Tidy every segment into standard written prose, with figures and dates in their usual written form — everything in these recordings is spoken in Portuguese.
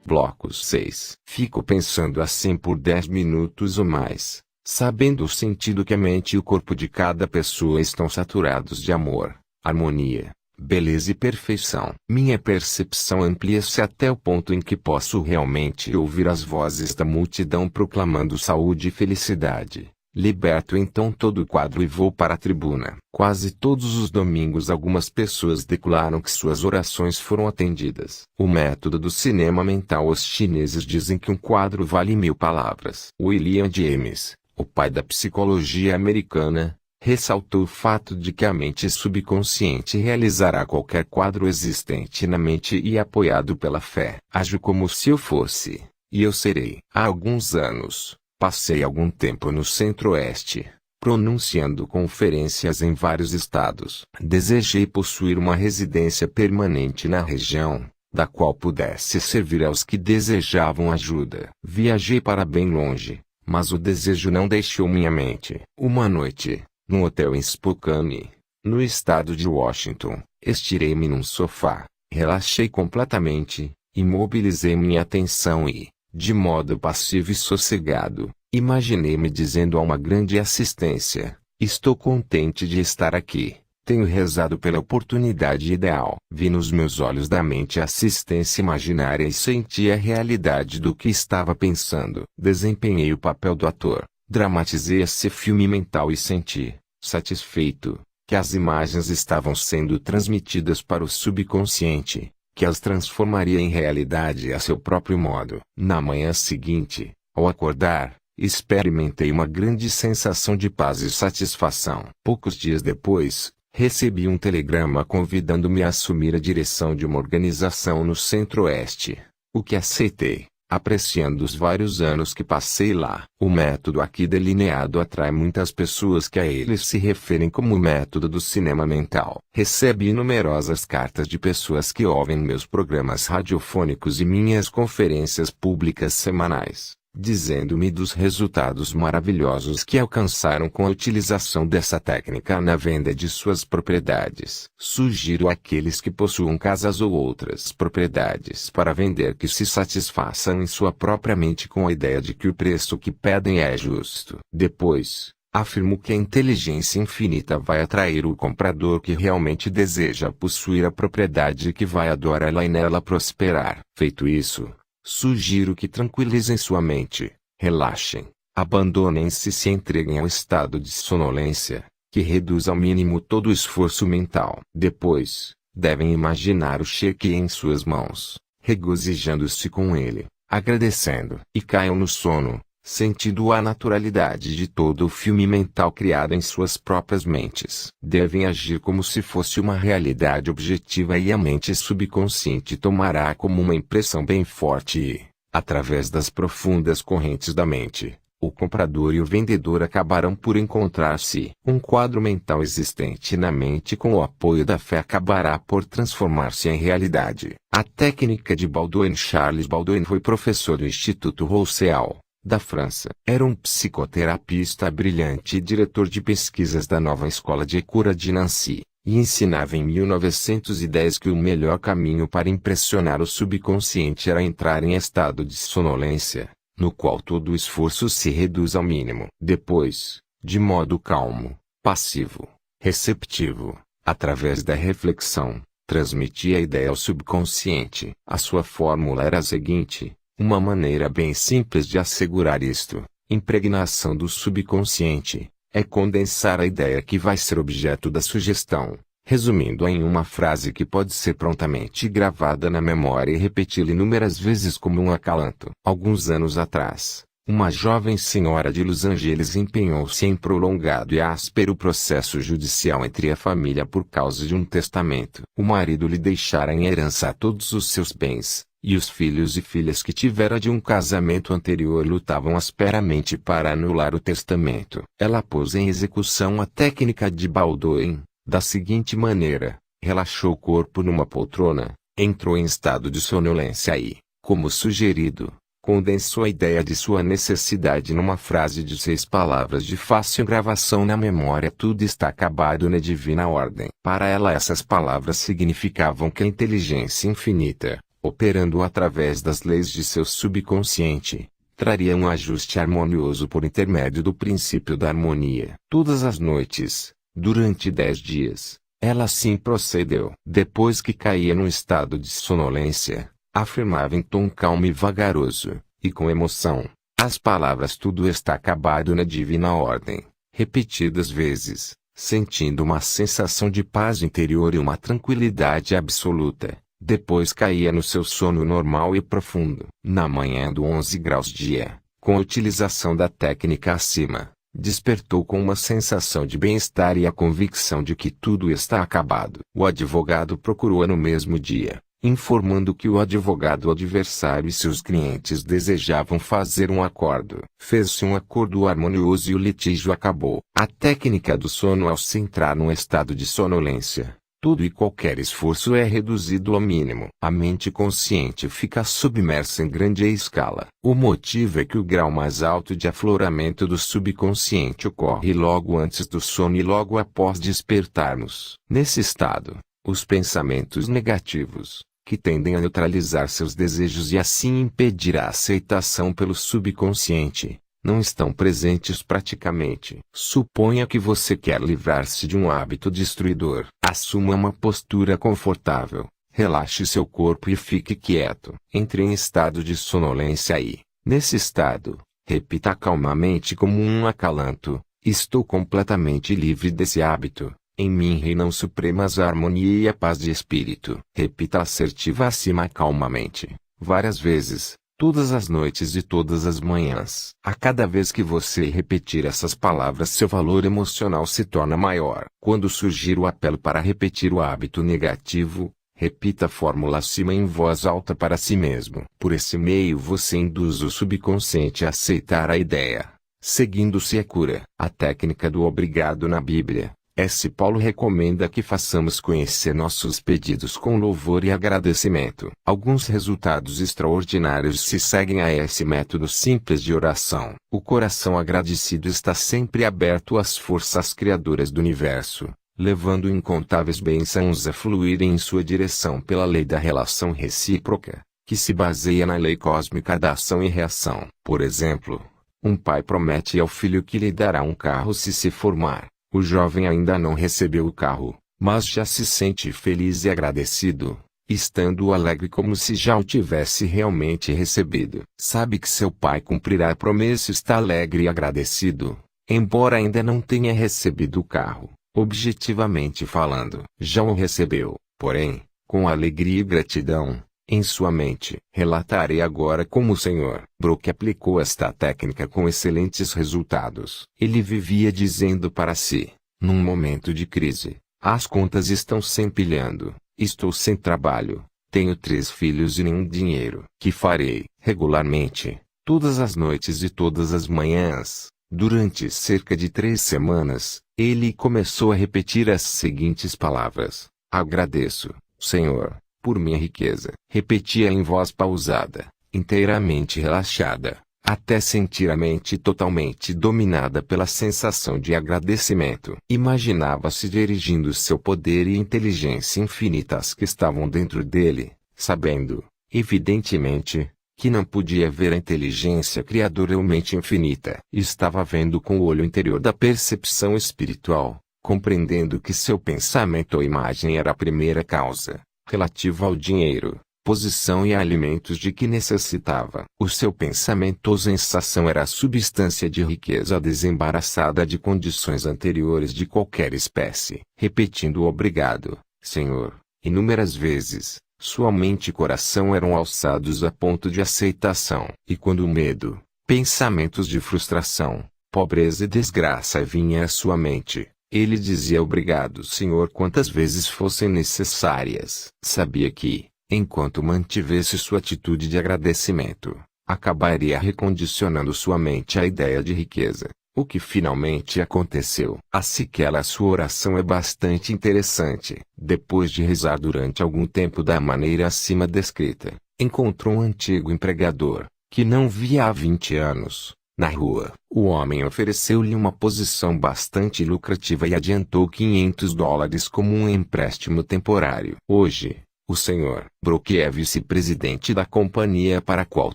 Blocos 6. Fico pensando assim por 10 minutos ou mais, sabendo o sentido que a mente e o corpo de cada pessoa estão saturados de amor, harmonia, beleza e perfeição. Minha percepção amplia-se até o ponto em que posso realmente ouvir as vozes da multidão proclamando saúde e felicidade. Liberto então todo o quadro e vou para a tribuna. Quase todos os domingos algumas pessoas declaram que suas orações foram atendidas. O método do cinema mental. Os chineses dizem que um quadro vale 1000 palavras. William James, o pai da psicologia americana, ressaltou o fato de que a mente subconsciente realizará qualquer quadro existente na mente e apoiado pela fé. Ajo como se eu fosse, e eu serei. Há alguns anos, passei algum tempo no Centro-Oeste, pronunciando conferências em vários estados. Desejei possuir uma residência permanente na região, da qual pudesse servir aos que desejavam ajuda. Viajei para bem longe, mas o desejo não deixou minha mente. Uma noite, num hotel em Spokane, no estado de Washington, estirei-me num sofá, relaxei completamente, imobilizei minha atenção e, de modo passivo e sossegado, imaginei-me dizendo a uma grande assistência: estou contente de estar aqui, tenho rezado pela oportunidade ideal. Vi nos meus olhos da mente a assistência imaginária e senti a realidade do que estava pensando. Desempenhei o papel do ator, dramatizei esse filme mental e senti, satisfeito, que as imagens estavam sendo transmitidas para o subconsciente, que as transformaria em realidade a seu próprio modo. Na manhã seguinte, ao acordar, experimentei uma grande sensação de paz e satisfação. Poucos dias depois, recebi um telegrama convidando-me a assumir a direção de uma organização no Centro-Oeste, o que aceitei, apreciando os vários anos que passei lá. O método aqui delineado atrai muitas pessoas que a ele se referem como o método do cinema mental. Recebi numerosas cartas de pessoas que ouvem meus programas radiofônicos e minhas conferências públicas semanais, dizendo-me dos resultados maravilhosos que alcançaram com a utilização dessa técnica na venda de suas propriedades. Sugiro àqueles que possuam casas ou outras propriedades para vender que se satisfaçam em sua própria mente com a ideia de que o preço que pedem é justo. Depois, afirmo que a inteligência infinita vai atrair o comprador que realmente deseja possuir a propriedade e que vai adorá-la e nela prosperar. Feito isso, sugiro que tranquilizem sua mente, relaxem, abandonem-se e se entreguem ao estado de sonolência, que reduz ao mínimo todo o esforço mental. Depois, devem imaginar o cheque em suas mãos, regozijando-se com ele, agradecendo. E caiam no sono, sentindo a naturalidade de todo o filme mental criado em suas próprias mentes. Devem agir como se fosse uma realidade objetiva e a mente subconsciente tomará como uma impressão bem forte e, através das profundas correntes da mente, o comprador e o vendedor acabarão por encontrar-se. Um quadro mental existente na mente com o apoio da fé acabará por transformar-se em realidade. A técnica de Baldwin. Charles Baldwin foi professor do Instituto Rousseau, da França. Era um psicoterapista brilhante e diretor de pesquisas da nova escola de cura de Nancy, e ensinava em 1910 que o melhor caminho para impressionar o subconsciente era entrar em estado de sonolência, no qual todo o esforço se reduz ao mínimo. Depois, de modo calmo, passivo, receptivo, através da reflexão, transmitia a ideia ao subconsciente. A sua fórmula era a seguinte: uma maneira bem simples de assegurar isto, impregnação do subconsciente, é condensar a ideia que vai ser objeto da sugestão, resumindo-a em uma frase que pode ser prontamente gravada na memória e repeti-la inúmeras vezes como um acalanto. Alguns anos atrás, uma jovem senhora de Los Angeles empenhou-se em prolongado e áspero processo judicial entre a família por causa de um testamento. O marido lhe deixara em herança todos os seus bens, e os filhos e filhas que tivera de um casamento anterior lutavam asperamente para anular o testamento. Ela pôs em execução a técnica de Baldwin, da seguinte maneira: relaxou o corpo numa poltrona, entrou em estado de sonolência e, como sugerido, condensou a ideia de sua necessidade numa frase de 6 palavras de fácil gravação na memória: tudo está acabado na divina ordem. Para ela essas palavras significavam que a inteligência infinita, operando através das leis de seu subconsciente, traria um ajuste harmonioso por intermédio do princípio da harmonia. Todas as noites, durante 10 dias, ela assim procedeu. Depois que caía num estado de sonolência, afirmava em tom calmo e vagaroso, e com emoção, as palavras "tudo está acabado na divina ordem", repetidas vezes, sentindo uma sensação de paz interior e uma tranquilidade absoluta. Depois caía no seu sono normal e profundo. Na manhã do 11 graus dia, com a utilização da técnica acima, despertou com uma sensação de bem-estar e a convicção de que tudo está acabado. O advogado procurou-a no mesmo dia, informando que o advogado adversário e seus clientes desejavam fazer um acordo. Fez-se um acordo harmonioso e o litígio acabou. A técnica do sono. Ao se entrar num estado de sonolência, tudo e qualquer esforço é reduzido ao mínimo. A mente consciente fica submersa em grande escala. O motivo é que o grau mais alto de afloramento do subconsciente ocorre logo antes do sono e logo após despertarmos. Nesse estado, os pensamentos negativos, que tendem a neutralizar seus desejos e assim impedir a aceitação pelo subconsciente, não estão presentes praticamente. Suponha que você quer livrar-se de um hábito destruidor. Assuma uma postura confortável, relaxe seu corpo e fique quieto. Entre em estado de sonolência e, nesse estado, repita calmamente como um acalanto: estou completamente livre desse hábito. Em mim reinam supremas a harmonia e a paz de espírito. Repita assertiva acima calmamente, várias vezes, todas as noites e todas as manhãs. A cada vez que você repetir essas palavras, seu valor emocional se torna maior. Quando surgir o apelo para repetir o hábito negativo, repita a fórmula acima em voz alta para si mesmo. Por esse meio você induz o subconsciente a aceitar a ideia. Seguindo-se a cura. A técnica do obrigado na Bíblia. S. Paulo recomenda que façamos conhecer nossos pedidos com louvor e agradecimento. Alguns resultados extraordinários se seguem a esse método simples de oração. O coração agradecido está sempre aberto às forças criadoras do universo, levando incontáveis bênçãos a fluírem em sua direção pela lei da relação recíproca, que se baseia na lei cósmica da ação e reação. Por exemplo, um pai promete ao filho que lhe dará um carro se formar. O jovem ainda não recebeu o carro, mas já se sente feliz e agradecido, estando alegre como se já o tivesse realmente recebido. Sabe que seu pai cumprirá a promessa e está alegre e agradecido, embora ainda não tenha recebido o carro, objetivamente falando. Já o recebeu, porém, com alegria e gratidão, em sua mente. Relatarei agora como o Sr. Brook aplicou esta técnica com excelentes resultados. Ele vivia dizendo para si, num momento de crise: as contas estão se empilhando, estou sem trabalho, tenho 3 filhos e nenhum dinheiro. Que farei? Regularmente, todas as noites e todas as manhãs, durante cerca de 3 semanas, ele começou a repetir as seguintes palavras: agradeço, Senhor, por minha riqueza. Repetia em voz pausada, inteiramente relaxada, até sentir a mente totalmente dominada pela sensação de agradecimento. Imaginava-se dirigindo seu poder e inteligência infinitas que estavam dentro dele, sabendo, evidentemente, que não podia ver a inteligência criadora ou mente infinita. Estava vendo com o olho interior da percepção espiritual, compreendendo que seu pensamento ou imagem era a primeira causa, relativa ao dinheiro, posição e alimentos de que necessitava. O seu pensamento ou sensação era a substância de riqueza desembaraçada de condições anteriores de qualquer espécie. Repetindo o obrigado, Senhor, inúmeras vezes, sua mente e coração eram alçados a ponto de aceitação. E quando o medo, pensamentos de frustração, pobreza e desgraça vinham à sua mente, ele dizia obrigado, Senhor, quantas vezes fossem necessárias. Sabia que, enquanto mantivesse sua atitude de agradecimento, acabaria recondicionando sua mente à ideia de riqueza, o que finalmente aconteceu. Assim que a sua oração é bastante interessante. Depois de rezar durante algum tempo da maneira acima descrita, encontrou um antigo empregador, que não via há 20 anos. Na rua, o homem ofereceu-lhe uma posição bastante lucrativa e adiantou $500 como um empréstimo temporário. Hoje, O Sr. Brook é vice-presidente da companhia para a qual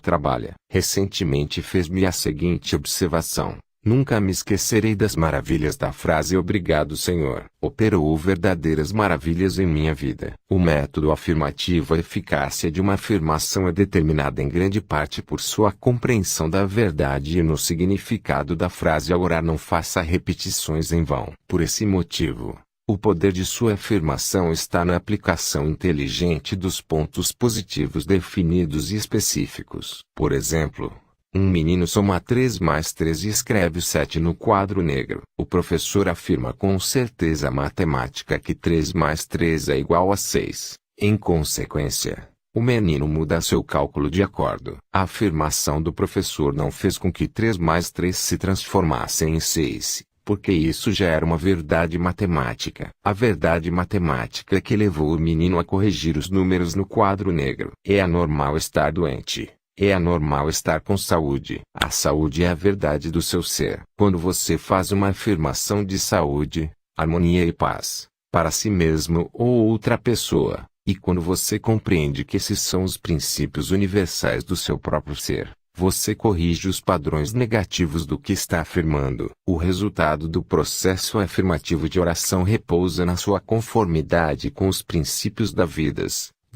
trabalha. Recentemente fez-me a seguinte observação. Nunca me esquecerei das maravilhas da frase "Obrigado, Senhor". Operou verdadeiras maravilhas em minha vida. O método afirmativo, a eficácia de uma afirmação é determinada em grande parte por sua compreensão da verdade e no significado da frase. Ao orar, não faça repetições em vão. Por esse motivo, o poder de sua afirmação está na aplicação inteligente dos pontos positivos definidos e específicos. Por exemplo, um menino soma 3 mais 3 e escreve 7 no quadro negro. O professor afirma com certeza matemática que 3 mais 3 é igual a 6. Em consequência, o menino muda seu cálculo de acordo. A afirmação do professor não fez com que 3 mais 3 se transformasse em 6. Porque isso já era uma verdade matemática. A verdade matemática que levou o menino a corrigir os números no quadro negro. É anormal estar doente. É anormal estar com saúde. A saúde é a verdade do seu ser. Quando você faz uma afirmação de saúde, harmonia e paz, para si mesmo ou outra pessoa, e quando você compreende que esses são os princípios universais do seu próprio ser, você corrige os padrões negativos do que está afirmando. O resultado do processo afirmativo de oração repousa na sua conformidade com os princípios da vida.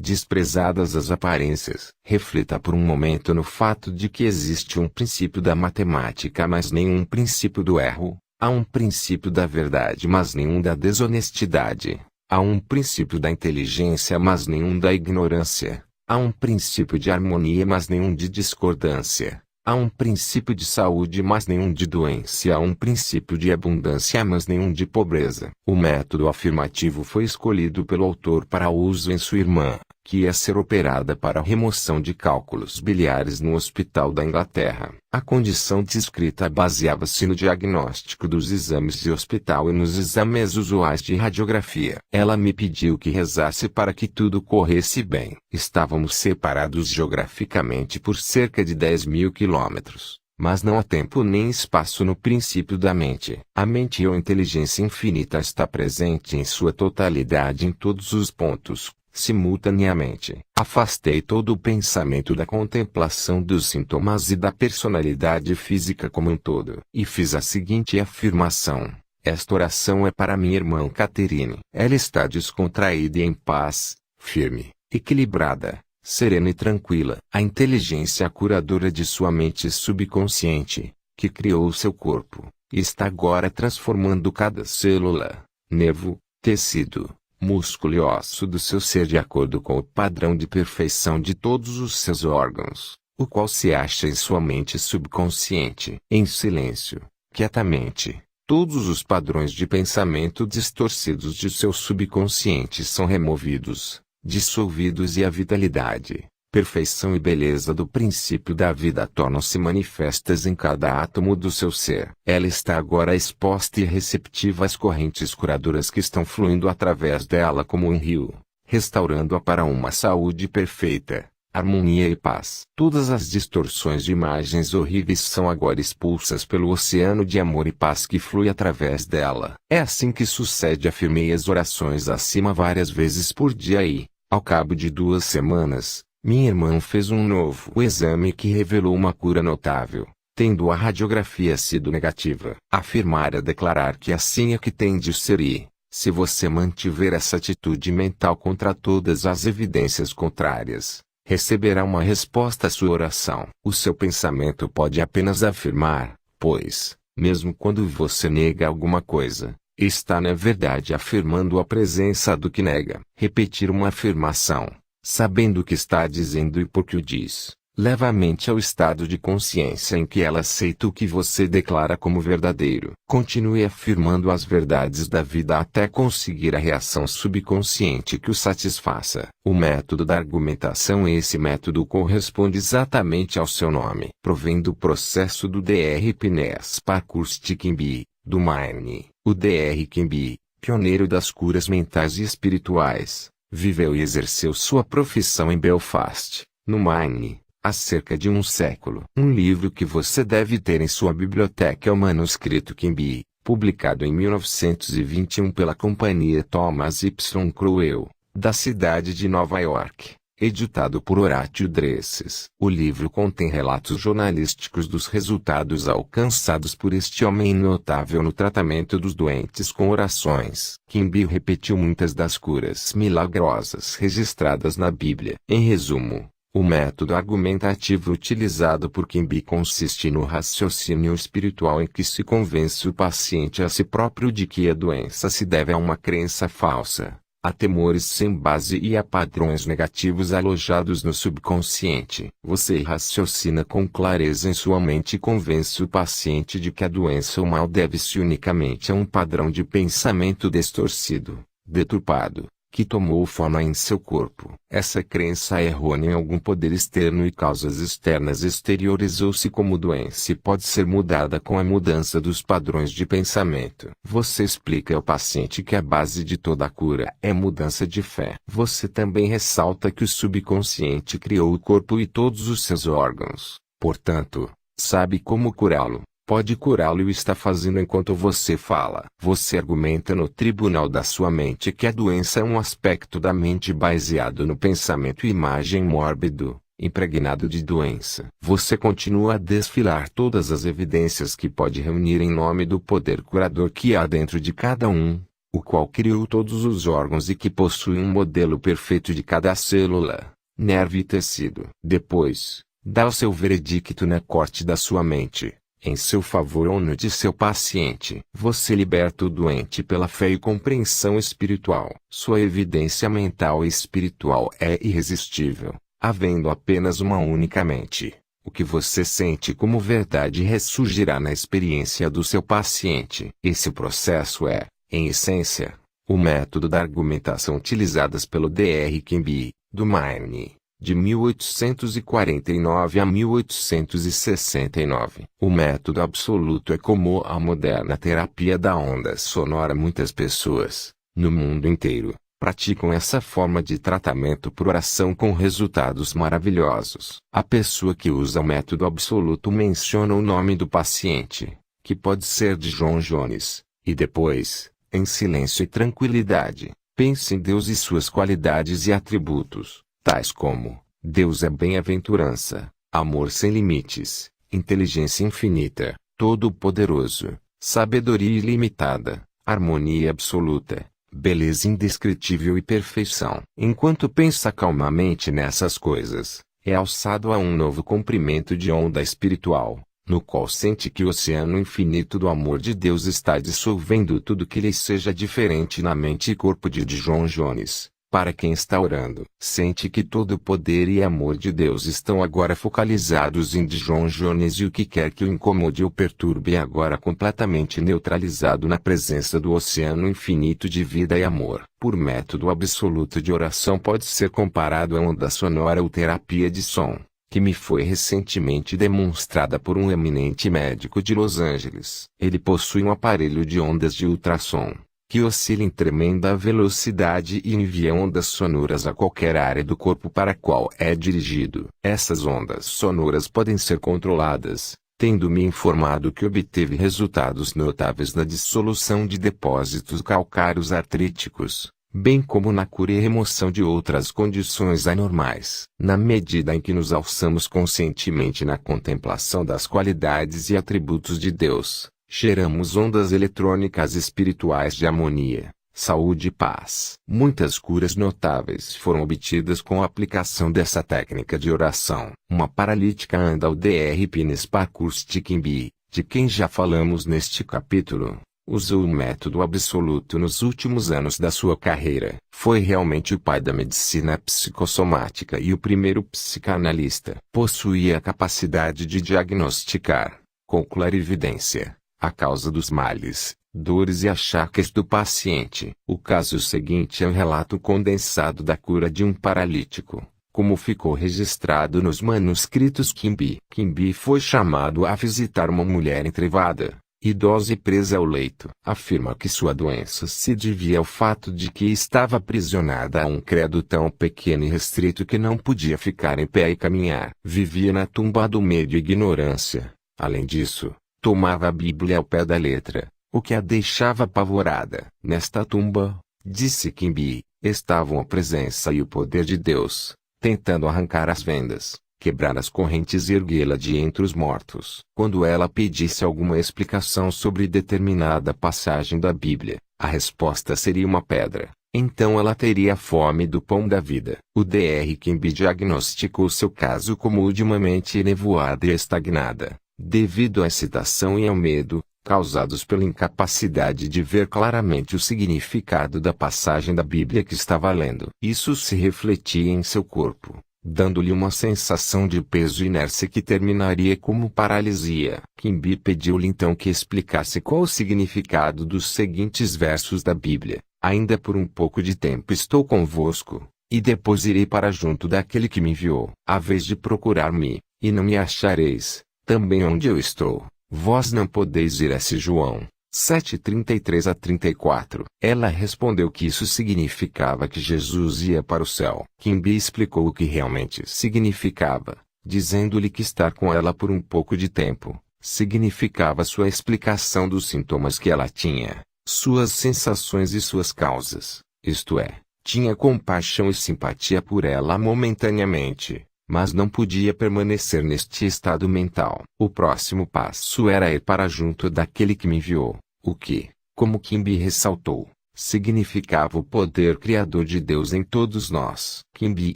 Desprezadas as aparências. Reflita por um momento no fato de que existe um princípio da matemática, mas nenhum princípio do erro. Há um princípio da verdade, mas nenhum da desonestidade. Há um princípio da inteligência, mas nenhum da ignorância. Há um princípio de harmonia, mas nenhum de discordância. Há um princípio de saúde, mas nenhum de doença. Há um princípio de abundância, mas nenhum de pobreza. O método afirmativo foi escolhido pelo autor para uso em sua irmã, que ia ser operada para a remoção de cálculos biliares no hospital da Inglaterra. A condição descrita baseava-se no diagnóstico dos exames de hospital e nos exames usuais de radiografia. Ela me pediu que rezasse para que tudo corresse bem. Estávamos separados geograficamente por cerca de 10.000 quilômetros. Mas não há tempo nem espaço no princípio da mente. A mente ou inteligência infinita está presente em sua totalidade em todos os pontos, simultaneamente. Afastei todo o pensamento da contemplação dos sintomas e da personalidade física como um todo. E fiz a seguinte afirmação. Esta oração é para minha irmã Catherine. Ela está descontraída e em paz, firme, equilibrada, serena e tranquila. A inteligência curadora de sua mente subconsciente, que criou seu corpo, está agora transformando cada célula, nervo, tecido, músculo e osso do seu ser de acordo com o padrão de perfeição de todos os seus órgãos, o qual se acha em sua mente subconsciente. Em silêncio, quietamente, todos os padrões de pensamento distorcidos de seu subconsciente são removidos, dissolvidos e a vitalidade, perfeição e beleza do princípio da vida tornam-se manifestas em cada átomo do seu ser. Ela está agora exposta e receptiva às correntes curadoras que estão fluindo através dela como um rio, restaurando-a para uma saúde perfeita, harmonia e paz. Todas as distorções de imagens horríveis são agora expulsas pelo oceano de amor e paz que flui através dela. É assim que sucede. Afirmei as orações acima várias vezes por dia e, ao cabo de 2 semanas, minha irmã fez um novo exame que revelou uma cura notável, tendo a radiografia sido negativa. Afirmar é declarar que assim é que tem de ser e, se você mantiver essa atitude mental contra todas as evidências contrárias, receberá uma resposta à sua oração. O seu pensamento pode apenas afirmar, pois, mesmo quando você nega alguma coisa, está na verdade afirmando a presença do que nega. Repetir uma afirmação, sabendo o que está dizendo e por que o diz, leva a mente ao estado de consciência em que ela aceita o que você declara como verdadeiro. Continue afirmando as verdades da vida até conseguir a reação subconsciente que o satisfaça. O método da argumentação. Esse método corresponde exatamente ao seu nome. Provém do processo do Dr. Pines Parkhurst Kimby, do Maine. O Dr. Kimby, pioneiro das curas mentais e espirituais, viveu e exerceu sua profissão em Belfast, no Maine, há cerca de 1 século. Um livro que você deve ter em sua biblioteca é o manuscrito Kimby, publicado em 1921 pela companhia Thomas Y. Crowell, da cidade de Nova York, editado por Horatio Dresses. O livro contém relatos jornalísticos dos resultados alcançados por este homem notável no tratamento dos doentes com orações. Quimby repetiu muitas das curas milagrosas registradas na Bíblia. Em resumo, o método argumentativo utilizado por Quimby consiste no raciocínio espiritual em que se convence o paciente a si próprio de que a doença se deve a uma crença falsa, a temores sem base e a padrões negativos alojados no subconsciente. Você raciocina com clareza em sua mente e convence o paciente de que a doença ou mal deve-se unicamente a um padrão de pensamento distorcido, deturpado, que tomou forma em seu corpo. Essa crença é errônea em algum poder externo e causas externas exteriorizou-se como doença e pode ser mudada com a mudança dos padrões de pensamento. Você explica ao paciente que a base de toda a cura é mudança de fé. Você também ressalta que o subconsciente criou o corpo e todos os seus órgãos. Portanto, sabe como curá-lo. Pode curá-lo e o está fazendo enquanto você fala. Você argumenta no tribunal da sua mente que a doença é um aspecto da mente baseado no pensamento e imagem mórbido, impregnado de doença. Você continua a desfilar todas as evidências que pode reunir em nome do poder curador que há dentro de cada um, o qual criou todos os órgãos e que possui um modelo perfeito de cada célula, nervo e tecido. Depois, dá o seu veredicto na corte da sua mente, em seu favor ou no de seu paciente. Você liberta o doente pela fé e compreensão espiritual. Sua evidência mental e espiritual é irresistível, havendo apenas uma única mente. O que você sente como verdade ressurgirá na experiência do seu paciente. Esse processo é, em essência, o método da argumentação utilizadas pelo Dr. Quimby, do Maine, de 1849 a 1869. O método absoluto é como a moderna terapia da onda sonora. Muitas pessoas, no mundo inteiro, praticam essa forma de tratamento por oração com resultados maravilhosos. A pessoa que usa o método absoluto menciona o nome do paciente, que pode ser de John Jones, e depois, em silêncio e tranquilidade, pense em Deus e suas qualidades e atributos, tais como: Deus é bem-aventurança, amor sem limites, inteligência infinita, todo-poderoso, sabedoria ilimitada, harmonia absoluta, beleza indescritível e perfeição. Enquanto pensa calmamente nessas coisas, é alçado a um novo comprimento de onda espiritual, no qual sente que o oceano infinito do amor de Deus está dissolvendo tudo que lhe seja diferente na mente e corpo de John Jones. Para quem está orando, sente que todo o poder e amor de Deus estão agora focalizados em John Jones e o que quer que o incomode ou perturbe é agora completamente neutralizado na presença do oceano infinito de vida e amor. Por método absoluto de oração pode ser comparado a onda sonora ou terapia de som, que me foi recentemente demonstrada por um eminente médico de Los Angeles. Ele possui um aparelho de ondas de ultrassom, que oscila em tremenda velocidade e envia ondas sonoras a qualquer área do corpo para a qual é dirigido. Essas ondas sonoras podem ser controladas, tendo-me informado que obteve resultados notáveis na dissolução de depósitos calcários artríticos, bem como na cura e remoção de outras condições anormais. Na medida em que nos alçamos conscientemente na contemplação das qualidades e atributos de Deus, geramos ondas eletrônicas espirituais de harmonia, saúde e paz. Muitas curas notáveis foram obtidas com a aplicação dessa técnica de oração. Uma paralítica anda ao Dr. Pines Parkhurst Quimby, de quem já falamos neste capítulo, usou o método absoluto nos últimos anos da sua carreira. Foi realmente o pai da medicina psicossomática e o primeiro psicanalista. Possuía a capacidade de diagnosticar, com clarividência, a causa dos males, dores e achaques do paciente. O caso seguinte é um relato condensado da cura de um paralítico, como ficou registrado nos manuscritos Quimby. Quimby foi chamado a visitar uma mulher entrevada, idosa e presa ao leito. Afirma que sua doença se devia ao fato de que estava aprisionada a um credo tão pequeno e restrito que não podia ficar em pé e caminhar. Vivia na tumba do medo e ignorância. Além disso, tomava a Bíblia ao pé da letra, o que a deixava apavorada. Nesta tumba, Disse Kimbi, estavam a presença e o poder de Deus, tentando arrancar as vendas, quebrar as correntes e erguê-la de entre os mortos. Quando ela pedisse alguma explicação sobre determinada passagem da Bíblia, a resposta seria uma pedra. Então ela teria fome do pão da vida. O Dr. Kimbi diagnosticou seu caso como o de uma mente enevoada e estagnada, devido à excitação e ao medo, causados pela incapacidade de ver claramente o significado da passagem da Bíblia que estava lendo. Isso se refletia em seu corpo, dando-lhe uma sensação de peso e inércia que terminaria como paralisia. Kimbi pediu-lhe então que explicasse qual o significado dos seguintes versos da Bíblia. Ainda por um pouco de tempo estou convosco, e depois irei para junto daquele que me enviou. A vez de procurar-me, e não me achareis, também onde eu estou, vós não podeis ir. João 7:33-34. Ela respondeu que isso significava que Jesus ia para o céu. Kimbi explicou o que realmente significava, dizendo-lhe que estar com ela por um pouco de tempo significava sua explicação dos sintomas que ela tinha, suas sensações e suas causas, isto é, tinha compaixão e simpatia por ela momentaneamente, mas não podia permanecer neste estado mental. O próximo passo era ir para junto daquele que me enviou, o que, como Kimbi ressaltou, significava o poder criador de Deus em todos nós. Kimbi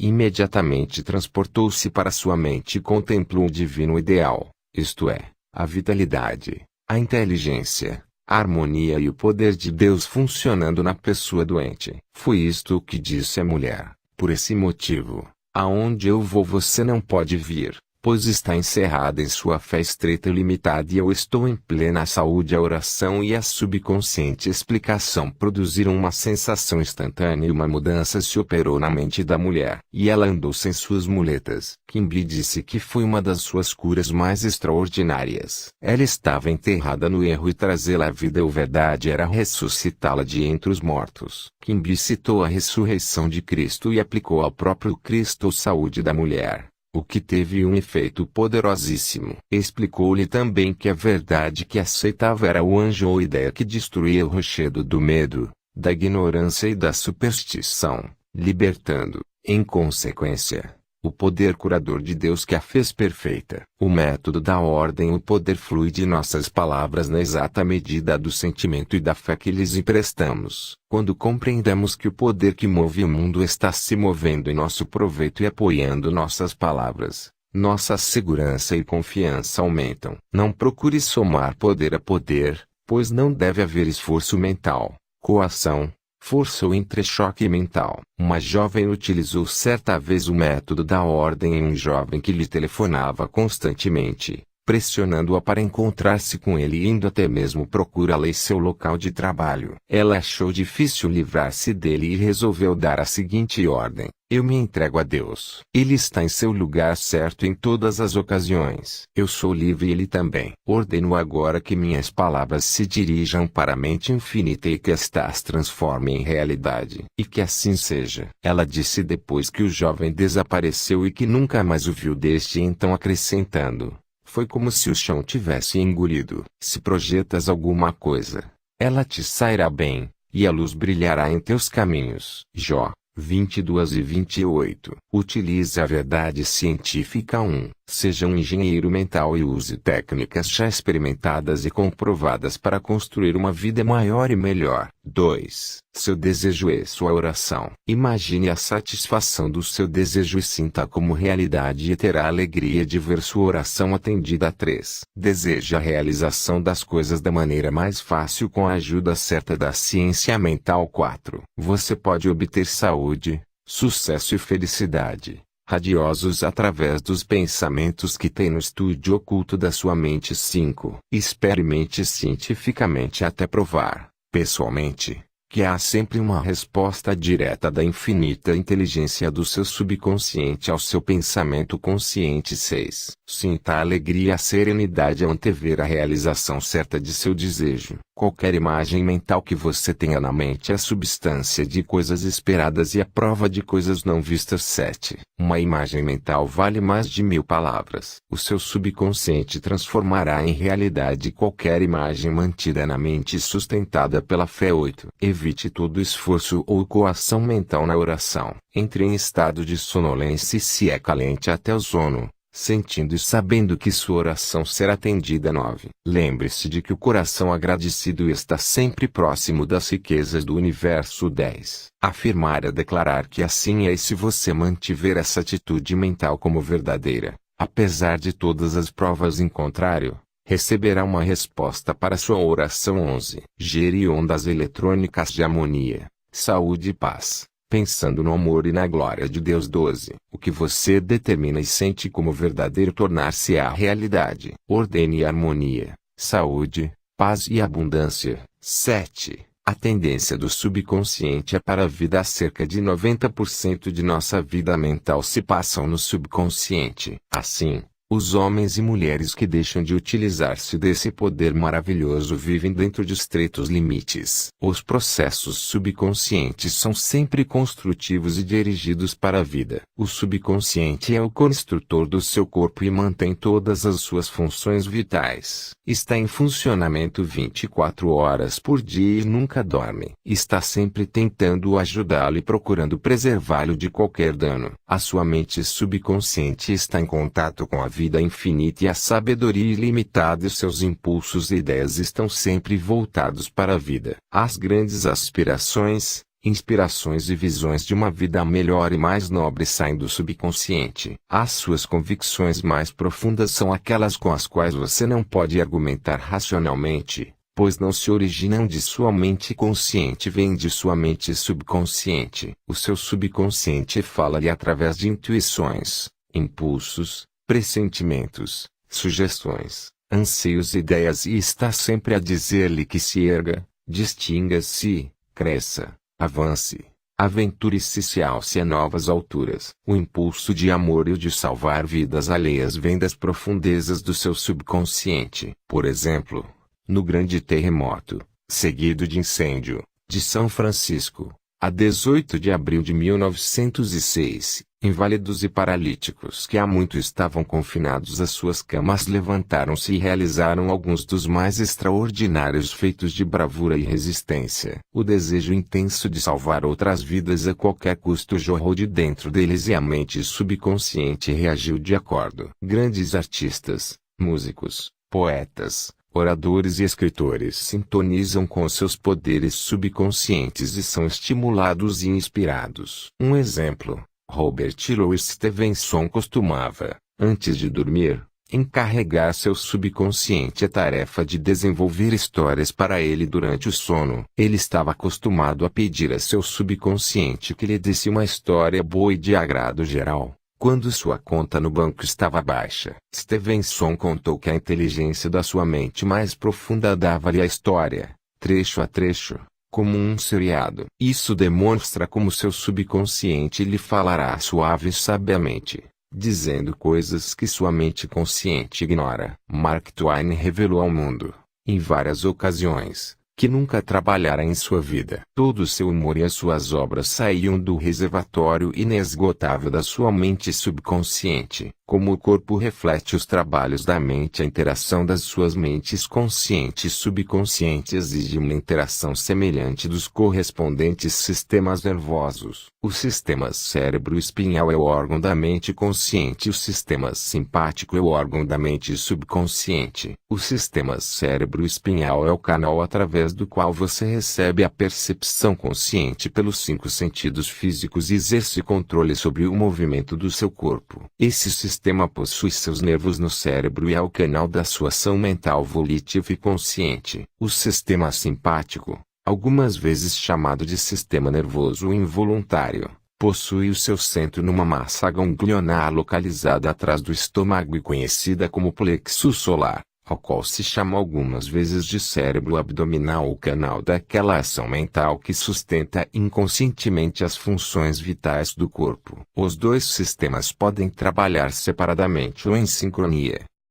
imediatamente transportou-se para sua mente e contemplou o divino ideal, isto é, a vitalidade, a inteligência, a harmonia e o poder de Deus funcionando na pessoa doente. Foi isto o que disse a mulher. Por esse motivo, aonde eu vou você não pode vir, pois está encerrada em sua fé estreita e limitada, e eu estou em plena saúde. A oração e a subconsciente explicação produziram uma sensação instantânea e uma mudança se operou na mente da mulher. E ela andou sem suas muletas. Kimbi disse que foi uma das suas curas mais extraordinárias. Ela estava enterrada no erro e trazê-la à vida ou verdade era ressuscitá-la de entre os mortos. Kimbi citou a ressurreição de Cristo e aplicou ao próprio Cristo a saúde da mulher, o que teve um efeito poderosíssimo. Explicou-lhe também que a verdade que aceitava era o anjo ou ideia que destruía o rochedo do medo, da ignorância e da superstição, libertando, em consequência, o poder curador de Deus que a fez perfeita. O método da ordem. O poder flui de nossas palavras na exata medida do sentimento e da fé que lhes emprestamos. Quando compreendemos que o poder que move o mundo está se movendo em nosso proveito e apoiando nossas palavras, nossa segurança e confiança aumentam. Não procure somar poder a poder, pois não deve haver esforço mental, coação, força ou entrechoque mental. Uma jovem utilizou certa vez o método da ordem em um jovem que lhe telefonava constantemente, pressionando-a para encontrar-se com ele e indo até mesmo procurá-la em seu local de trabalho. Ela achou difícil livrar-se dele e resolveu dar a seguinte ordem: eu me entrego a Deus. Ele está em seu lugar certo em todas as ocasiões. Eu sou livre e ele também. Ordeno agora que minhas palavras se dirijam para a mente infinita e que esta as transforme em realidade. E que assim seja. Ela disse depois que o jovem desapareceu e que nunca mais o viu desde então, acrescentando: foi como se o chão tivesse engolido. Se projetas alguma coisa, ela te sairá bem, e a luz brilhará em teus caminhos. Jó 22:28. Utilize a verdade científica. 1. Seja um engenheiro mental e use técnicas já experimentadas e comprovadas para construir uma vida maior e melhor. 2. Seu desejo é sua oração. Imagine a satisfação do seu desejo e sinta como realidade e terá a alegria de ver sua oração atendida. 3. Deseja a realização das coisas da maneira mais fácil com a ajuda certa da ciência mental. 4. Você pode obter saúde, sucesso e felicidade radiosos através dos pensamentos que tem no estúdio oculto da sua mente. 5. Experimente cientificamente até provar, pessoalmente, que há sempre uma resposta direta da infinita inteligência do seu subconsciente ao seu pensamento consciente. 6. Sinta a alegria e a serenidade ao antever a realização certa de seu desejo. Qualquer imagem mental que você tenha na mente é a substância de coisas esperadas e a prova de coisas não vistas. 7. Uma imagem mental vale mais de 1000 palavras. O seu subconsciente transformará em realidade qualquer imagem mantida na mente e sustentada pela fé. 8. Evite todo esforço ou coação mental na oração. Entre em estado de sonolência e se acalente até o sono, sentindo e sabendo que sua oração será atendida. 9. Lembre-se de que o coração agradecido está sempre próximo das riquezas do universo. 10. Afirmar é declarar que assim é, e se você mantiver essa atitude mental como verdadeira, apesar de todas as provas em contrário, receberá uma resposta para sua oração. 11. Gere ondas eletrônicas de harmonia, saúde e paz, pensando no amor e na glória de Deus. 12. O que você determina e sente como verdadeiro tornar-se-á realidade. Ordene harmonia, saúde, paz e abundância. 7. A tendência do subconsciente é para a vida. Cerca de 90% de nossa vida mental se passam no subconsciente. Assim, os homens e mulheres que deixam de utilizar-se desse poder maravilhoso vivem dentro de estreitos limites. Os processos subconscientes são sempre construtivos e dirigidos para a vida. O subconsciente é o construtor do seu corpo e mantém todas as suas funções vitais. Está em funcionamento 24 horas por dia e nunca dorme. Está sempre tentando ajudá-lo e procurando preservá-lo de qualquer dano. A sua mente subconsciente está em contato com a vida infinita e a sabedoria ilimitada, e seus impulsos e ideias estão sempre voltados para a vida. As grandes aspirações, inspirações e visões de uma vida melhor e mais nobre saem do subconsciente. As suas convicções mais profundas são aquelas com as quais você não pode argumentar racionalmente, pois não se originam de sua mente consciente, vêm de sua mente subconsciente. O seu subconsciente fala-lhe através de intuições, impulsos, pressentimentos, sugestões, anseios e ideias, e está sempre a dizer-lhe que se erga, distinga-se, cresça, avance, aventure-se, se alce a novas alturas. O impulso de amor e o de salvar vidas alheias vem das profundezas do seu subconsciente. Por exemplo, no grande terremoto, seguido de incêndio, de São Francisco, a 18 de abril de 1906, inválidos e paralíticos que há muito estavam confinados às suas camas levantaram-se e realizaram alguns dos mais extraordinários feitos de bravura e resistência. O desejo intenso de salvar outras vidas a qualquer custo jorrou de dentro deles e a mente subconsciente reagiu de acordo. Grandes artistas, músicos, poetas, oradores e escritores sintonizam com seus poderes subconscientes e são estimulados e inspirados. Um exemplo: Robert Louis Stevenson costumava, antes de dormir, encarregar seu subconsciente a tarefa de desenvolver histórias para ele durante o sono. Ele estava acostumado a pedir a seu subconsciente que lhe desse uma história boa e de agrado geral, quando sua conta no banco estava baixa. Stevenson contou que a inteligência da sua mente mais profunda dava-lhe a história, trecho a trecho, como um seriado. Isso demonstra como seu subconsciente lhe falará suave e sabiamente, dizendo coisas que sua mente consciente ignora. Mark Twain revelou ao mundo, em várias ocasiões, que nunca trabalhara em sua vida. Todo o seu humor e as suas obras saíam do reservatório inesgotável da sua mente subconsciente. Como o corpo reflete os trabalhos da mente, a interação das suas mentes consciente e subconsciente exige uma interação semelhante dos correspondentes sistemas nervosos. O sistema cérebro-espinhal é o órgão da mente consciente e o sistema simpático é o órgão da mente subconsciente. O sistema cérebro-espinhal é o canal através do qual você recebe a percepção consciente pelos 5 sentidos físicos e exerce controle sobre o movimento do seu corpo. Esse sistema possui seus nervos no cérebro e é o canal da sua ação mental volitiva e consciente. O sistema simpático, algumas vezes chamado de sistema nervoso involuntário, possui o seu centro numa massa ganglionar localizada atrás do estômago e conhecida como plexo solar, ao qual se chama algumas vezes de cérebro abdominal, o canal daquela ação mental que sustenta inconscientemente as funções vitais do corpo. Os dois sistemas podem trabalhar separadamente ou em sincronia,